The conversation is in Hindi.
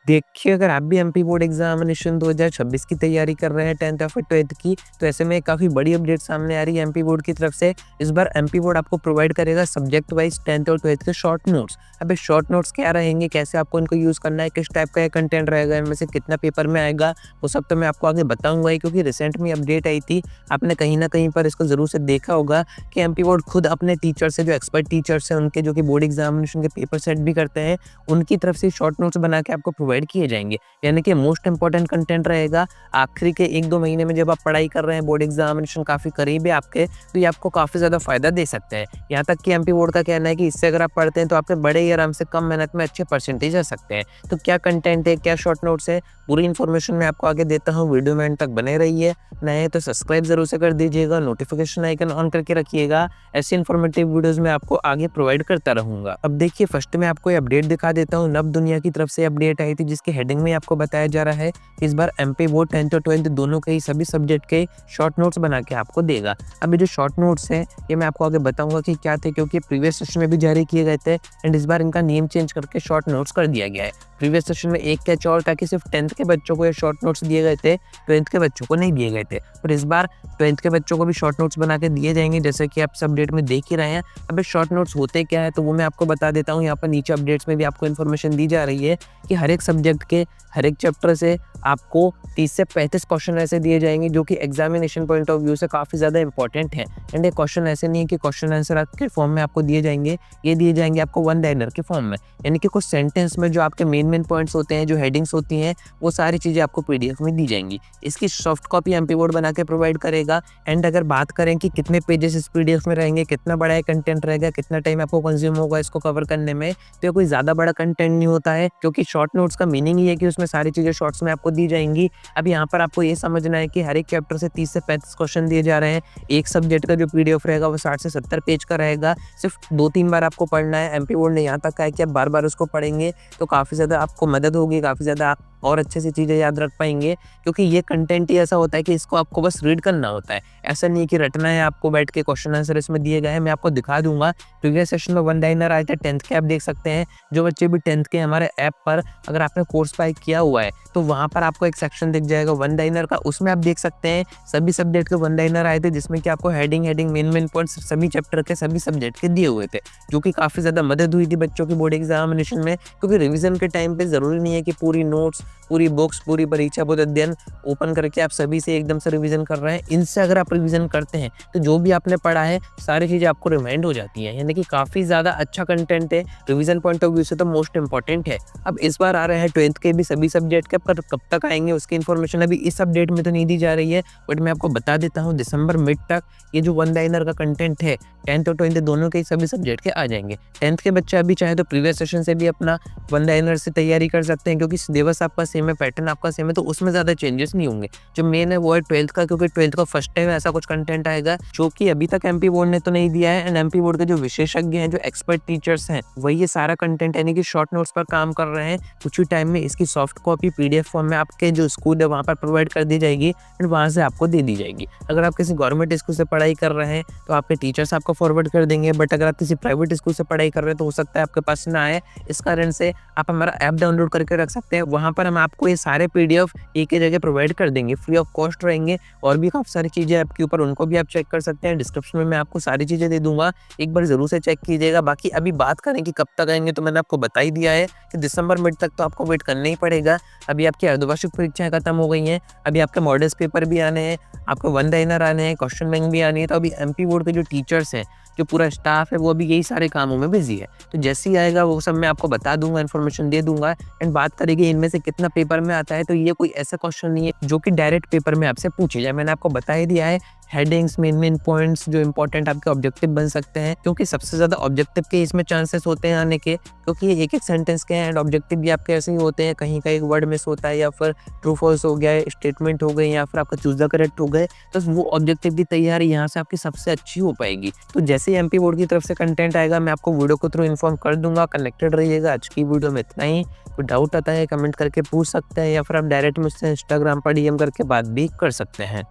देखिए, अगर आप भी एमपी बोर्ड एग्ज़ामिनेशन 2026 की तैयारी कर रहे हैं 10th या फिर 12th की, तो ऐसे में काफ़ी बड़ी अपडेट सामने आ रही है एमपी बोर्ड की तरफ से। इस बार एमपी बोर्ड आपको प्रोवाइड करेगा सब्जेक्ट वाइज़ 10th और 12th के शॉर्ट नोट्स। अब ये शॉर्ट नोट्स क्या रहेंगे, कैसे आपको इनको यूज़ करना है, किस टाइप का ये कंटेंट रहेगा, इनमें से कितना पेपर में आएगा, वो सब तो मैं आपको आगे बताऊँगा ही, क्योंकि रिसेंट में अपडेट आई थी। आपने कहीं न कहीं पर इसको ज़रूर से देखा होगा कि एमपी बोर्ड खुद अपने टीचर से, जो एक्सपर्ट टीचर्स हैं, उनके जो कि बोर्ड एग्ज़ामिनेशन के पेपर सेट भी करते हैं, उनकी तरफ से शॉर्ट नोट्स बना के आपको प्रोवाइड किए जाएँगे। यानी कि मोस्ट इम्पोर्टेंट कंटेंट रहेगा। आखिरी के 1-2 महीने में जब आप पढ़ाई कर रहे हैं, बोर्ड एग्जामिनेशन काफ़ी करीब है आपके, तो ये आपको काफ़ी ज़्यादा फ़ायदा दे सकते हैं। यहाँ तक कि एमपी बोर्ड का कहना है कि इससे अगर आप पढ़ते हैं तो आपके बड़े ही आराम से कम मेहनत में अच्छे परसेंटेज आ सकते हैं। तो क्या कंटेंट है, क्या शॉर्ट नोट्स है, पूरी इन्फॉर्मेशन मैं आपको आगे देता हूँ। वीडियो में एंड तक बने रहिए। नए हैं तो सब्सक्राइब ज़रूर से कर दीजिएगा, नोटिफिकेशन आइकन ऑन करके रखिएगा। ऐसी इन्फॉर्मेटिव वीडियोज़ मैं आपको आगे प्रोवाइड करता रहूँगा। अब देखिए, फर्स्ट में आपको ये अपडेट दिखा देता हूँ। नव दुनिया की तरफ से अपडेट आई थी, जिसकी हेडिंग में आपको बताया जा रहा है कि इस बार एमपी बोर्ड 10th और 12th दोनों के ही सभी सब्जेक्ट के शॉर्ट नोट्स बना के आपको देगा। अब ये जो शॉर्ट नोट्स हैं, ये मैं आपको आगे बताऊंगा कि क्या थे, क्योंकि प्रीवियस सेशन में भी जारी किए गए थे एंड इस बार इनका नेम चेंज करके शॉर्ट नोट्स कर दिया गया है। प्रीवियस सेशन में एक कैच और था कि सिर्फ 10th के बच्चों को ये शॉर्ट नोट्स दिए गए थे, 12th के बच्चों को नहीं दिए गए थे। और इस बार 12th के बच्चों को भी शॉर्ट नोट्स बना के दिए जाएंगे, जैसे कि आप सब अपडेट में देख ही रहे हैं। अब ये शॉर्ट नोट्स होते क्या है, तो वो मैं आपको बता देता हूँ। यहाँ पर नीचे अपडेट्स में भी आपको इन्फॉर्मेशन दी जा रही है कि हर एक सब्जेक्ट के हर एक चैप्टर से आपको 30 से 35 क्वेश्चन ऐसे दिए जाएंगे, जो कि एग्जामिनेशन पॉइंट ऑफ व्यू से काफ़ी ज़्यादा इंपॉर्टेंट है। एंड ये क्वेश्चन ऐसे नहीं है कि क्वेश्चन आंसर आपके फॉर्म में आपको दिए जाएंगे, ये दिए जाएंगे आपको वन लाइनर के फॉर्म में। यानी कि कुछ सेंटेंस में जो आपके मेन पॉइंट्स होते हैं, जो हेडिंग्स होती हैं, वो सारी चीज़ें आपको पीडीएफ में दी जाएंगी। इसकी सॉफ्ट कॉपी एमपी बोर्ड बना के प्रोवाइड करेगा। एंड अगर बात करें कि कितने पेजेस इस पीडीएफ में रहेंगे, कितना बड़ा कंटेंट रहेगा, कितना टाइम आपको कंज्यूम होगा इसको कवर करने में, तो ये कोई ज़्यादा बड़ा कंटेंट नहीं होता है, क्योंकि शॉर्ट नोट्स का मीनिंग ही है कि उसमें सारी चीज़ें शॉर्ट्स में आपको दी जाएंगी। अब यहाँ पर आपको ये समझना है कि हर एक चैप्टर से 30 से 35 क्वेश्चन दिए जा रहे हैं। एक सब्जेक्ट का जो पीडीएफ रहेगा वो 60 से 70 पेज का रहेगा। सिर्फ 2-3 बार आपको पढ़ना है। एमपी बोर्ड ने यहाँ तक कहा है कि आप बार-बार उसको पढ़ेंगे तो काफ़ी ज़्यादा आपको मदद होगी, काफ़ी ज़्यादा आप और अच्छे से चीज़ें याद रख पाएंगे, क्योंकि ये कंटेंट ही ऐसा होता है कि इसको आपको बस रीड करना होता है। ऐसा नहीं है कि रटना है आपको बैठ के। क्वेश्चन आंसर इसमें दिए गए हैं, मैं आपको दिखा दूंगा। प्रीवियस सेशन में वन लाइनर आए थे 10th के, आप देख सकते हैं। जो बच्चे भी 10th के हमारे ऐप पर, अगर आपने कोर्स बाय किया हुआ है, तो वहाँ पर आपको एक सेक्शन दिख जाएगा वन लाइनर का। उसमें आप देख सकते हैं सभी सब्जेक्ट के वन लाइनर आए थे, जिसमें कि आपको हेडिंग मेन पॉइंट्स सभी चैप्टर के सभी सब्जेक्ट के दिए हुए थे, जो कि काफ़ी ज़्यादा मदद हुई थी बच्चों की बोर्ड एग्जामिनेशन में। क्योंकि रिविजन के टाइम पे ज़रूरी नहीं है कि पूरी नोट्स, पूरी बुक्स, पूरी परीक्षा बोध अध्ययन ओपन करके आप सभी से एकदम से रिवीजन कर रहे हैं। इनसे अगर आप रिवीजन करते हैं तो जो भी आपने पढ़ा है सारी चीज़ें आपको रिमाइंड हो जाती हैं। यानी कि काफ़ी ज़्यादा अच्छा कंटेंट है, रिवीजन पॉइंट ऑफ व्यू से तो मोस्ट इंपॉर्टेंट है। अब इस बार आ रहे हैं 12th के भी सभी सब्जेक्ट के, पर कब तक आएंगे उसकी इन्फॉर्मेशन अभी इस अपडेट में तो नहीं दी जा रही है, बट मैं आपको बता देता हूँ दिसंबर मिड तक ये जो वन लाइनर का कंटेंट है 10th और 12th दोनों के सभी सब्जेक्ट के आ जाएंगे। 10th के बच्चे अभी चाहे तो प्रीवियस सेशन से भी अपना वन लाइनर से तैयारी कर सकते हैं, क्योंकि सिलेबस आपका सेम है, पैटर्न आपका सेम है, तो उसमें ज़्यादा चेंजेस नहीं होंगे। जो मेन है वो है 12th का, क्योंकि 12th का फर्स्ट टाइम ऐसा कुछ कंटेंट आएगा जो कि अभी तक एमपी बोर्ड ने तो नहीं दिया है। एंड एमपी बोर्ड के जो विशेषज्ञ हैं, जो एक्सपर्ट टीचर्स हैं, वही ये सारा कंटेंट यानी कि शॉर्ट नोट्स पर काम कर रहे हैं। कुछ ही टाइम में इसकी सॉफ्ट कॉपी पीडीएफ फॉर्म में आपके जो स्कूल है वहाँ पर प्रोवाइड कर दी जाएगी एंड वहाँ से आपको दे दी जाएगी। अगर आप किसी गवर्नमेंट स्कूल से पढ़ाई कर रहे हैं तो आपके टीचर्स आपको फॉरवर्ड कर देंगे, बट अगर आप किसी प्राइवेट स्कूल से पढ़ाई कर रहे हैं तो हो सकता है आपके पास ना आए। इस कारण से आप हमारा ऐप डाउनलोड करके रख सकते हैं। वहाँ पर हम आपको ये सारे पीडीएफ एक ही जगह प्रोवाइड कर देंगे, फ्री ऑफ कॉस्ट रहेंगे। और भी काफ़ी सारी चीज़ें आपके ऊपर, उनको भी आप चेक कर सकते हैं। डिस्क्रिप्शन में मैं आपको सारी चीज़ें दे दूंगा, एक बार ज़रूर से चेक कीजिएगा। बाकी अभी बात करें कि कब तक आएंगे, तो मैंने आपको बता ही दिया है कि दिसंबर मिड तक तो आपको वेट करना ही पड़ेगा। अभी आपकी अर्धवार्षिक परीक्षाएं खत्म हो गई हैं, अभी आपके मॉडल्स पेपर भी आने हैं, आपको वन लाइनर आने हैं, क्वेश्चन बैंक भी आनी है। तो अभी एमपी बोर्ड के जो टीचर्स हैं, जो पूरा स्टाफ है, वो अभी यही सारे कामों में बिजी है। तो जैसे ही आएगा वो सब मैं आपको बता दूंगा, इन्फॉर्मेशन दे दूंगा। एंड बात करेंगे इनमें से कितना पेपर में आता है, तो ये कोई ऐसा क्वेश्चन नहीं है जो कि डायरेक्ट पेपर में आपसे पूछे जाए। मैंने आपको बता ही दिया है हेडिंग्स, मेन पॉइंट्स जो इंपॉर्टेंट आपके ऑब्जेक्टिव बन सकते हैं, क्योंकि सबसे ज़्यादा ऑब्जेक्टिव के इसमें चांसेस होते हैं आने के, क्योंकि ये एक सेंटेंस के हैं एंड ऑब्जेक्टिव भी आपके ऐसे ही होते हैं। कहीं का एक वर्ड मिस होता है, या फिर ट्रू फॉल्स हो गया, स्टेटमेंट हो गई, या फिर आपका चूज द करेक्ट हो गए, तो वो ऑब्जेक्टिव की तैयारी यहाँ से आपकी सबसे अच्छी हो पाएगी। तो जैसे ही एमपी बोर्ड की तरफ से कंटेंट आएगा मैं आपको वीडियो के थ्रू इन्फॉर्म कर दूंगा। कनेक्टेड रहिएगा। आज की वीडियो में इतना ही। कोई डाउट आता है कमेंट करके पूछ सकते हैं, या फिर आप डायरेक्ट मुझसे इंस्टाग्राम पर डीएम करके बात भी कर सकते हैं।